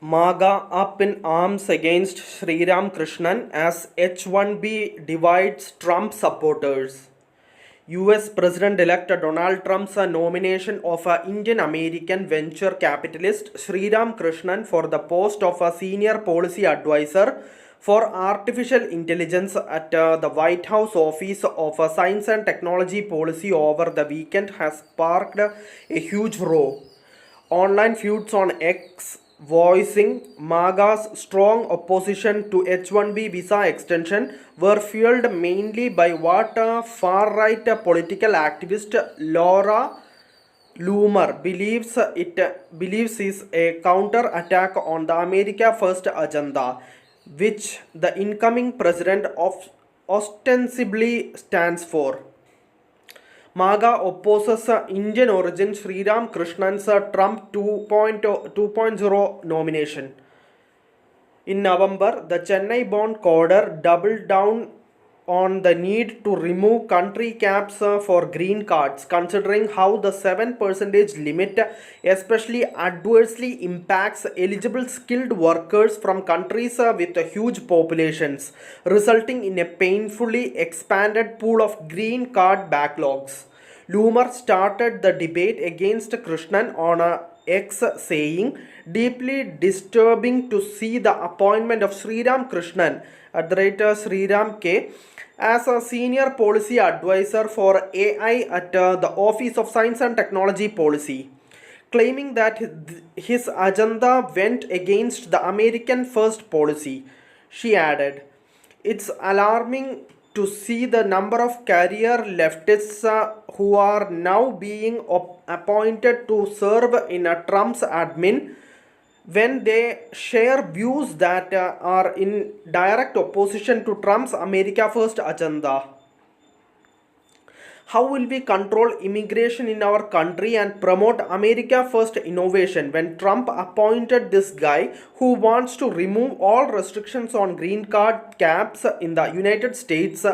MAGA up in arms against Sriram Krishnan as H-1B divides Trump supporters. US President-elect Donald Trump's nomination of Indian-American venture capitalist Sriram Krishnan for the post of a senior policy advisor for artificial intelligence at the White House Office of Science and Technology Policy over the weekend has sparked a huge row. Online feuds on X voicing MAGA's strong opposition to H-1B visa extension were fueled mainly by what far-right political activist Laura Loomer believes is a counter-attack on the America First agenda, which the incoming president ostensibly stands for. MAGA opposes Indian origin Sriram Krishnan's Trump 2.0 nomination. In November, the Chennai-born coder doubled down on the need to remove country caps for green cards, considering how the 7% limit especially adversely impacts eligible skilled workers from countries with huge populations, resulting in a painfully expanded pool of green card backlogs. Loomer started the debate against Krishnan on a X saying, deeply disturbing to see the appointment of Sriram Krishnan at the rate Sriram K as a senior policy advisor for AI at the Office of Science and Technology Policy, claiming that his agenda went against the American First policy. She added, it's alarming to see the number of career leftists who are now being appointed to serve in Trump's admin when they share views that are in direct opposition to Trump's America First agenda. How will we control immigration in our country and promote America First innovation when Trump appointed this guy who wants to remove all restrictions on green card caps in the United States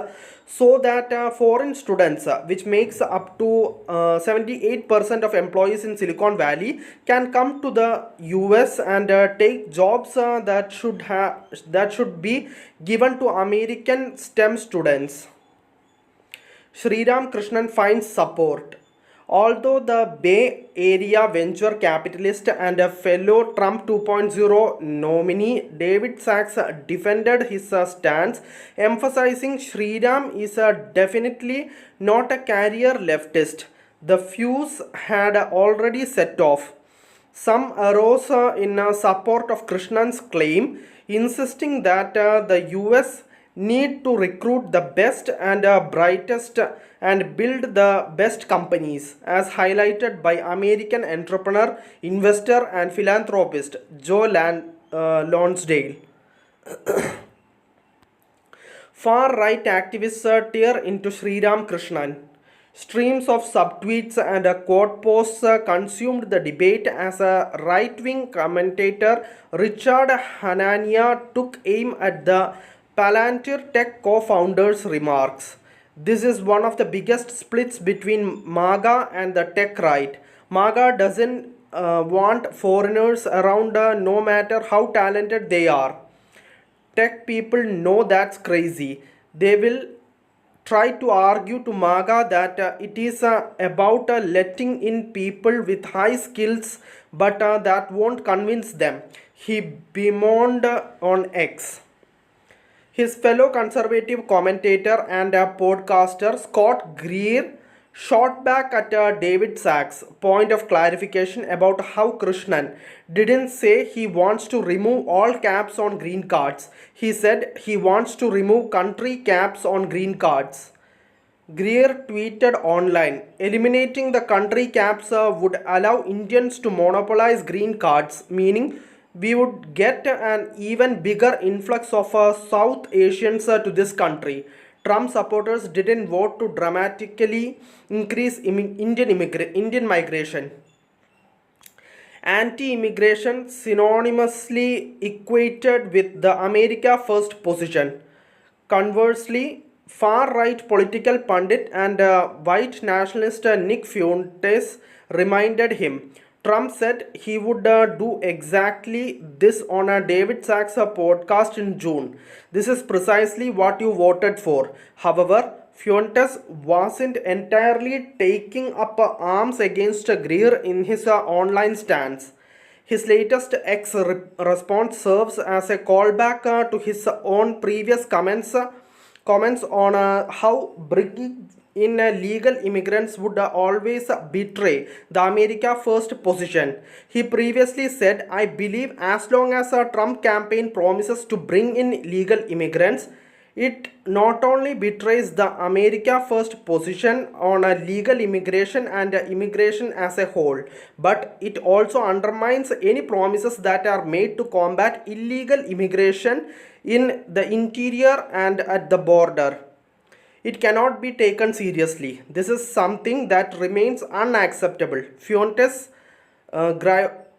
so that foreign students, which makes up to 78% of employees in Silicon Valley, can come to the US and take jobs that should be given to American STEM students. Sriram Krishnan finds support. Although the Bay Area venture capitalist and a fellow Trump 2.0 nominee David Sachs defended his stance, emphasizing Sriram is definitely not a career leftist, the fuse had already set off. Some arose in support of Krishnan's claim, insisting that the US need to recruit the best and brightest and build the best companies, as highlighted by American entrepreneur, investor, and philanthropist Joe Lonsdale. Far-right activists tear into Sriram Krishnan. Streams of subtweets and quote posts consumed the debate as a right-wing commentator, Richard Hanania, took aim at the Palantir Tech co-founder's remarks. This is one of the biggest splits between MAGA and the tech right. MAGA doesn't want foreigners around no matter how talented they are. Tech people know that's crazy. They will try to argue to MAGA that it is about letting in people with high skills, but that won't convince them. He bemoaned on X. His fellow conservative commentator and podcaster Scott Greer shot back at David Sachs' point of clarification about how Krishnan didn't say he wants to remove all caps on green cards. He said he wants to remove country caps on green cards. Greer tweeted online, eliminating the country caps would allow Indians to monopolize green cards, meaning we would get an even bigger influx of South Asians to this country. Trump supporters didn't vote to dramatically increase Indian migration. Anti-immigration synonymously equated with the America First position. Conversely, far-right political pundit and white nationalist Nick Fuentes reminded him, Trump said he would do exactly this on a David Sachs podcast in June. This is precisely what you voted for. However, Fuentes wasn't entirely taking up arms against Greer in his online stance. His latest response serves as a callback to his own previous comments on how bringing in legal immigrants would always betray the America First position. He previously said, I believe as long as a Trump campaign promises to bring in legal immigrants, it not only betrays the America First position on a legal immigration and immigration as a whole, but it also undermines any promises that are made to combat illegal immigration in the interior and at the border. It cannot be taken seriously. This is something that remains unacceptable. Fuentes' Groiper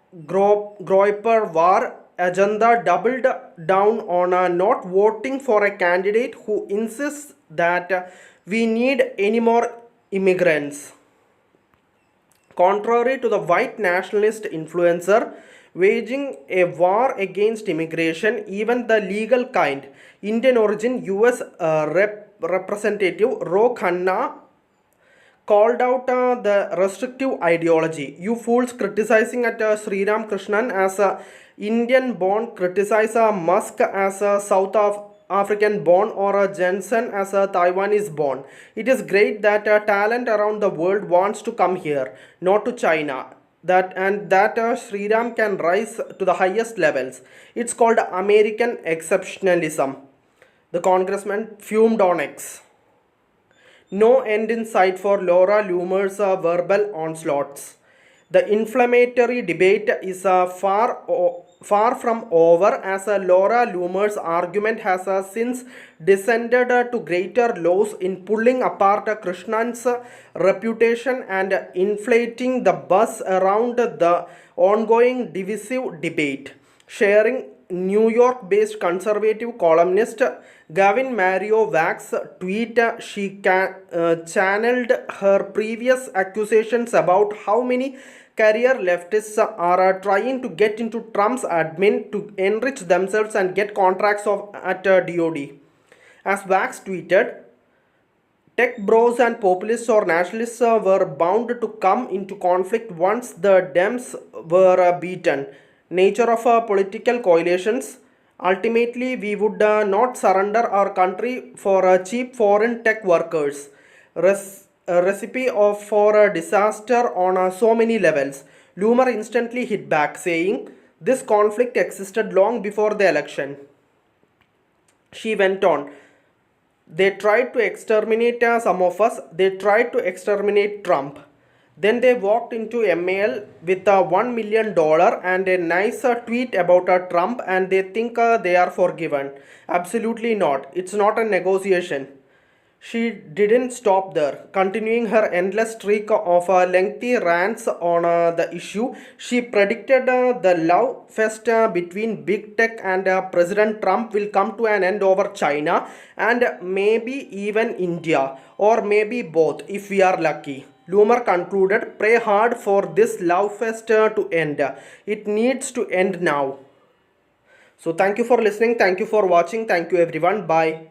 war agenda doubled down on not voting for a candidate who insists that we need any more immigrants. Contrary to the white nationalist influencer waging a war against immigration, even the legal kind, Indian origin US Representative Ro Khanna called out the restrictive ideology. You fools criticizing at Sriram Krishnan as a Indian born, criticize Musk as a South African born or a Jensen as a Taiwanese born. It is great that talent around the world wants to come here, not to China. That Sriram can rise to the highest levels. It's called American exceptionalism. The congressman fumed on X. No end in sight for Laura Loomer's verbal onslaughts. The inflammatory debate is far from over, as Laura Loomer's argument has since descended to greater lows in pulling apart Krishnan's reputation and inflating the buzz around the ongoing divisive debate. Sharing New York-based conservative columnist Gavin Mario Vax's tweet, she channeled her previous accusations about how many career leftists are trying to get into Trump's admin to enrich themselves and get contracts at DOD. As Vax tweeted, tech bros and populists or nationalists were bound to come into conflict once the Dems were beaten. Nature of political coalitions. Ultimately, we would not surrender our country for cheap foreign tech workers. A recipe for a disaster on so many levels. Loomer instantly hit back, saying, this conflict existed long before the election. She went on, they tried to exterminate some of us, they tried to exterminate Trump. Then they walked into MAL with $1 million and a nice tweet about Trump, and they think they are forgiven. Absolutely not. It's not a negotiation. She didn't stop there. Continuing her endless streak of lengthy rants on the issue, she predicted the love fest between big tech and President Trump will come to an end over China and maybe even India, or maybe both if we are lucky. Loomer concluded, pray hard for this love fest to end. It needs to end now. So thank you for listening. Thank you for watching. Thank you everyone. Bye.